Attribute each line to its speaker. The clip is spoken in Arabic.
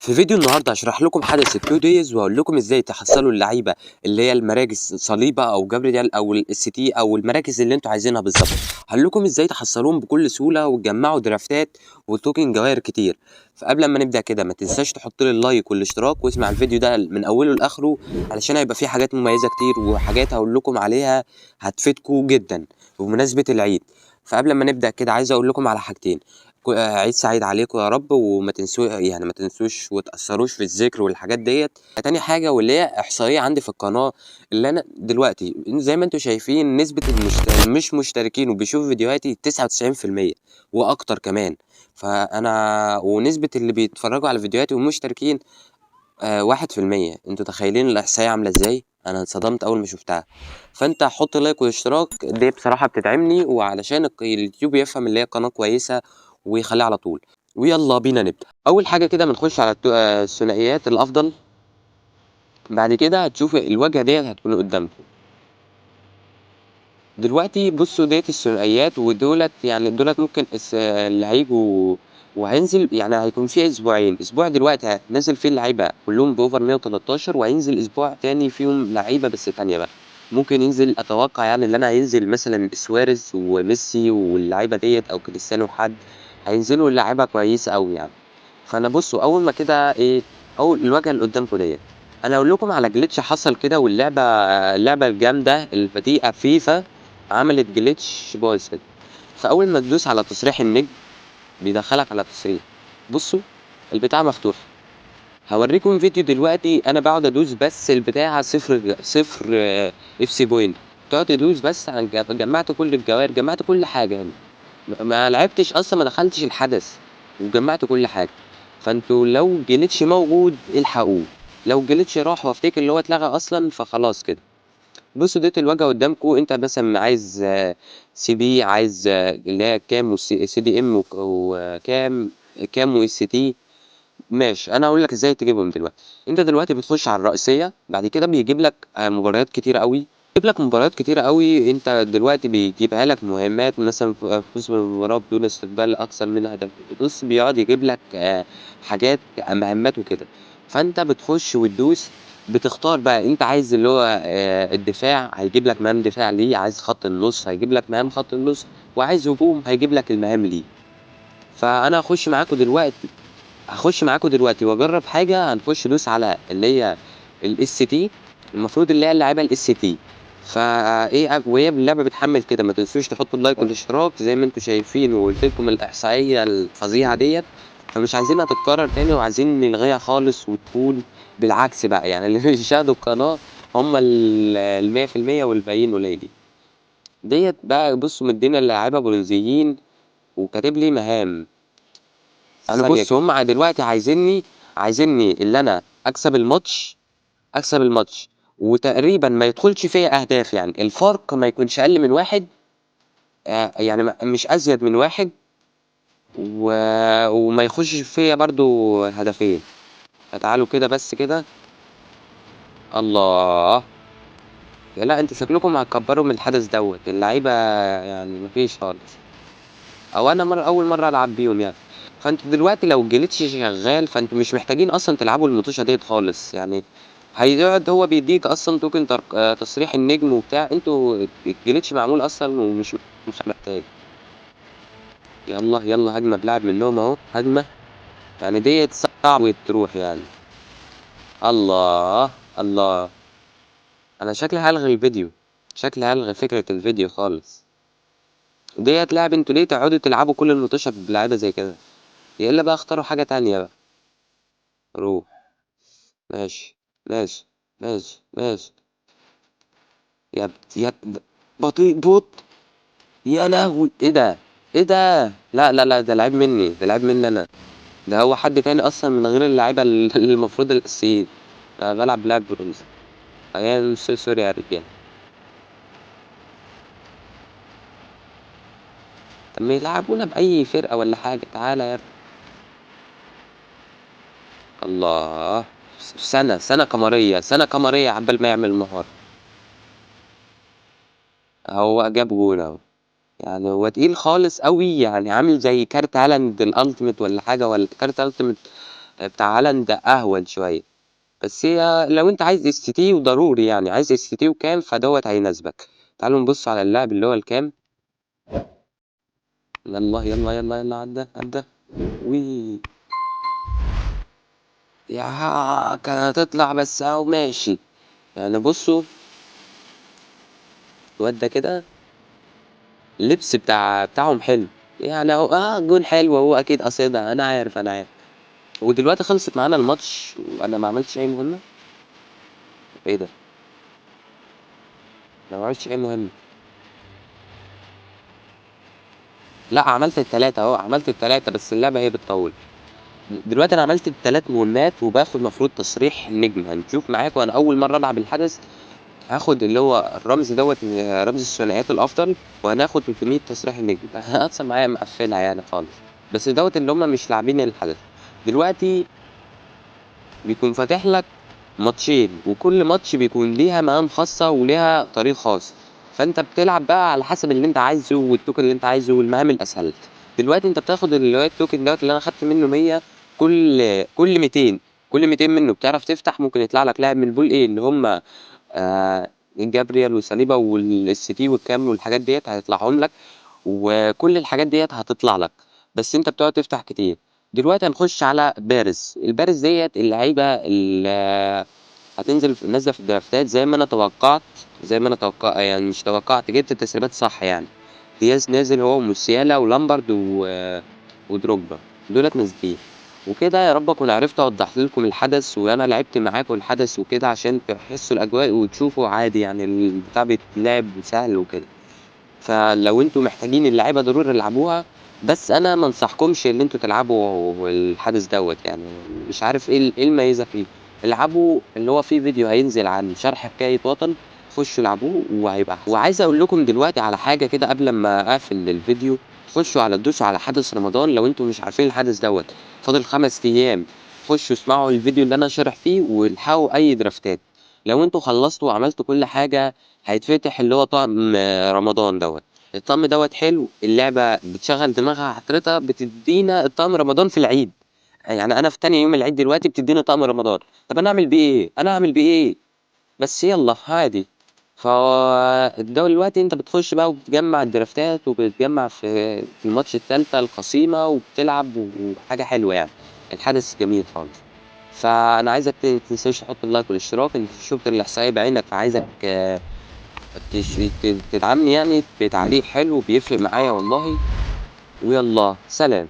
Speaker 1: في فيديو النهارده هاشرح لكم حدث التو دايز وهقول لكم ازاي تحصلوا اللعيبه اللي هي المراكز صليبه او جبريال او الاس تي او المراكز اللي انتوا عايزينها بالظبط. هقول لكم ازاي تحصلوهم بكل سهوله وتجمعوا درافتات وتوكن جواهر كتير. فقبل ما نبدا كده ما تنساش تحط لي اللايك والاشتراك واسمع الفيديو ده من اوله لاخره علشان هيبقى فيه حاجات مميزه كتير وحاجات هقول لكم عليها هتفيدكم جدا بمناسبه العيد. فقبل ما نبدا كده عايز اقول لكم على حاجتين. عيد سعيد عليكم يا رب وما تنسوا يعني ما تنسوش وتأثروش في الذكر والحاجات ديت. تاني حاجة واللي هي إحصائية عندي في القناة اللي أنا دلوقتي زي ما انتوا شايفين نسبة مش مشتركين وبيشوفوا فيديوهاتي 99% وأكتر كمان. فأنا ونسبة اللي بيتفرجوا على فيديوهاتي ومشتركين 1%. انتوا تخيلين الإحصائية عاملة ازاي؟ أنا اتصدمت أول ما شفتها. فأنت حط لايك واشتراك دي بصراحة بتدعمني وعلشان اليوتيوب يفهم اللي هي قناة كويسة ويخليها على طول. ويلا بينا نبدأ. أول حاجة كده بنخش على الثنائيات الأفضل. بعد كده هتشوف الواجهة ديت هتكون قدامكم دلوقتي. بصوا ديت الثنائيات ودولت يعني دولت ممكن اللي هيجوا وهينزل يعني هيكون فيه اسبوعين. اسبوع دلوقتي هنزل فيه اللعيبه كلهم باوفر 113 وهينزل اسبوع تاني فيهم لعيبه بس تانية بقى. ممكن ينزل اتوقع يعني اللي انا هينزل مثلا سواريز وميسي واللعيبه ديت او كريستيانو حد هينزلوا اللعيبه كويسه قوي يعني. فانا بصوا اول ما كده ايه اول الواجهه اللي قدامكم ديت انا اقول لكم على جليتش حصل كده واللعبه اللعبه الجامده البديئه فيفا عملت جليتش بايظ كده. فاول ما تدوس على تصريح النجم بيدخلك على تصريح. بصوا البتاع مفتوح. هوريكم فيديو دلوقتي انا بقعد ادوس بس البتاع صفر صفر اف سي بوينت. تقعد تدوس بس جمعت كل الجواهر جمعت كل حاجه يعني. ما لعبتش اصلا ما دخلتش الحدث وجمعت كل حاجه. فانتوا لو جليتش موجود الحقوه. لو جليتش راح وافتكر اللي هو اتلغى اصلا فخلاص كده. بصوا ديت الواجهه قدامكم انت مثلا عايز سي بي عايز اللي هي كام سي دي ام وكام كام واس تي. ماشي انا هقول لك ازاي تجيبهم دلوقتي. انت دلوقتي بتخش على الرئيسيه بعد كده بيجيب لك مباريات كتيره قوي. بيجيب لك مباريات كتيره قوي انت دلوقتي بيجيبها لك مهمات مثلا فوز بالمباراه بدون استقبال اكثر من هدف. بص بيقعد يجيب لك حاجات مهمات وكده. فانت بتخش وتدوس بتختار بقى انت عايز اللي هو الدفاع هيجيب لك مهام دفاع ليه عايز خط النص هيجيب لك مهام خط النص وعايز هجوم هيجيب لك المهام ليه. فانا هخش معاكم دلوقتي واجرب حاجه. هنخش ندوس على اللي هي الاس تي. المفروض اللي هي اللعيبه الاس تي. فايه وهي اللعبه بتحمل كده ما تنسوش تحطوا اللايك والاشتراك زي ما انتم شايفين وقلت لكم الاحصائيه الفظيعه ديت. فمش عايزينها تتكرر تاني وعايزين نلغيها خالص وتكون بالعكس بقى يعني اللي بيشاهدوا القناه هم ال 100% والباقيين قليلين. ديت بقى بصوا مدينا اللاعيبه برونزيين وكاتب لي مهام. انا بص هم دلوقتي عايزيني اللي انا اكسب الماتش وتقريبا ما يدخلش فيا اهداف يعني الفرق ما يكونش اقل من واحد. يعني مش ازيد من واحد و... وما يخشش فيا برضو هدفين. تعالوا كده بس كده. الله. لا انتوا شكلكم هتكبروا من الحدث دوت اللعيبه يعني مفيش خالص. او انا اول مره العب بيهم يعني. فانتوا دلوقتي لو الجليتش شغال فانتوا مش محتاجين اصلا تلعبوا المطوشه ديت خالص يعني. هيقعد هو بيديك اصلا توكن تصريح النجم وبتاع انتوا الجليتش معمول اصلا مش محتاج. يلا يلا هجمه بلاعب منهم اهو هجمه. يعني ديت صعب تروح يعني. الله الله. انا شكلي هلغي الفيديو. شكلي هلغي فكره الفيديو خالص. ديت لعب انتوا ليه تقعدوا تلعبوا كل المطوشه بلعيبه زي كده. يا الا بقى اختاروا حاجه تانية بقى. روح. ماشي ماشي ماشي. بطيء بوت. يا لهوي ايه ده. ايه ده. لا لا لا ده لعيب مني ده لعيب مني انا. ده هو حد تاني اصلا من غير اللعيبه اللي المفروض الاساسيين. انا بلعب لاعب برونز. يعني سوري يا رجال. طب ما يلعبونا باي فرقه ولا حاجه تعالى يا الله. سنه قمريه سنه قمريه عبال ما يعمل مهاره. هو جاب جول اهو. يعني هو تقيل خالص قوي يعني عامل زي كارت هالاند الالتيميت ولا حاجه ولا كارت الالتيميت بتاع هالاند أهون شوية، بس هي لو أنت عايز ST وضروري يعني عايز ST وكام فدوت هيناسبك. تعالوا نبص على اللاعب اللي هو الكام. يلا يلا يلا يلا عدى وي يا كانت هتطلع بس اهو ماشي. يعني بصوا الواد ده كده اللبس بتاعهم حلو، يعني هو جون حلو، هو اكيد قصيدة، انا عارف. ودلوقتي خلصت معانا الماتش وانا ما عملتش اي مهمة. ايه ده؟ انا ما عملتش اي مهمة. لا عملت التلاتة اهو، عملت التلاتة بس اللعبة هي بتطول. دلوقتي انا عملت التلات مهمات وباخد مفروض تصريح نجم. هنشوف معاكم، انا اول مرة العب الحدث. هاخد اللي هو الرمز دوت رمز الثنائيات الافضل، وهناخد 300 تصريح النجم. اصلا معايا مقفلها يعني خالص، بس دوت اللي هم مش لاعبين الحدث. دلوقتي بيكون فاتح لك ماتشين، وكل ماتش بيكون ليها مهام خاصة وليها طريق خاص، فانت بتلعب بقى على حسب اللي انت عايزه والتوكن اللي انت عايزه والمهام الاسهل. دلوقتي انت بتاخد اللي هو التوكن دوت اللي انا خدت منه 100. كل 200، كل 200 منه بتعرف تفتح، ممكن يطلع لك لاعب من البول ايه اللي هم جابريال وساليبا والسيتي والكامل والحاجات ديت هيطلعهم لك، وكل الحاجات ديت هتطلع لك، بس انت بتقعد تفتح كتير. دلوقتي هنخش على بارز. البارز ديت اللعيبه اللي هتنزل نازله في الدرافتات زي ما انا توقعت يعني مش توقعت، جبت التسريبات صح يعني. دياز نازل هو وموسيالا ولامبرد ودروجبا، دولت نازلين. وكده يا رب اكون عرفت اوضح لكم الحدث، وانا لعبت معاكم الحدث وكده عشان تحسوا الاجواء وتشوفوا عادي يعني البتاع بيتلعب سهل وكده. فلو انتوا محتاجين اللعيبه ضروري العبوها، بس انا ما انصحكمش ان انتوا تلعبوا الحدث دوت يعني. مش عارف ايه الميزه فيه. العبوا اللي هو فيه فيديو هينزل عن شرح حكايه وطن، خشوا العبوه وهيبقى احسن. وعايز اقول لكم دلوقتي على حاجه كده قبل ما اقفل الفيديو. تدوسوا على حدث رمضان لو انتوا مش عارفين الحدث دوت. فاضل 5 ايام. خشوا اسمعوا الفيديو اللي انا شارح فيه والحقوا اي درافتات. لو انتوا خلصتوا وعملتوا كل حاجه، هيتفتح اللي هو طقم رمضان دوت. الطقم دوت حلو، اللعبة بتشغل دماغها حضرتها، بتدينا الطقم رمضان في العيد. يعني انا في تاني يوم العيد دلوقتي بتديني طقم رمضان. طب انا اعمل بيه ايه؟ بس يلا عادي. دلوقتي انت بتخش بقى وبتجمع الدرافتات وبتجمع في الماتش التالتة القصيمة وبتلعب، وحاجة حلوة يعني. الحدث جميل خالص. فانا عايزك متنساش تحط اللايك والاشتراك. انت شفت الاحصائية بعينك، فعايزك تدعمني يعني بتعليق حلو بيفرق معايا والله. ويلا سلام.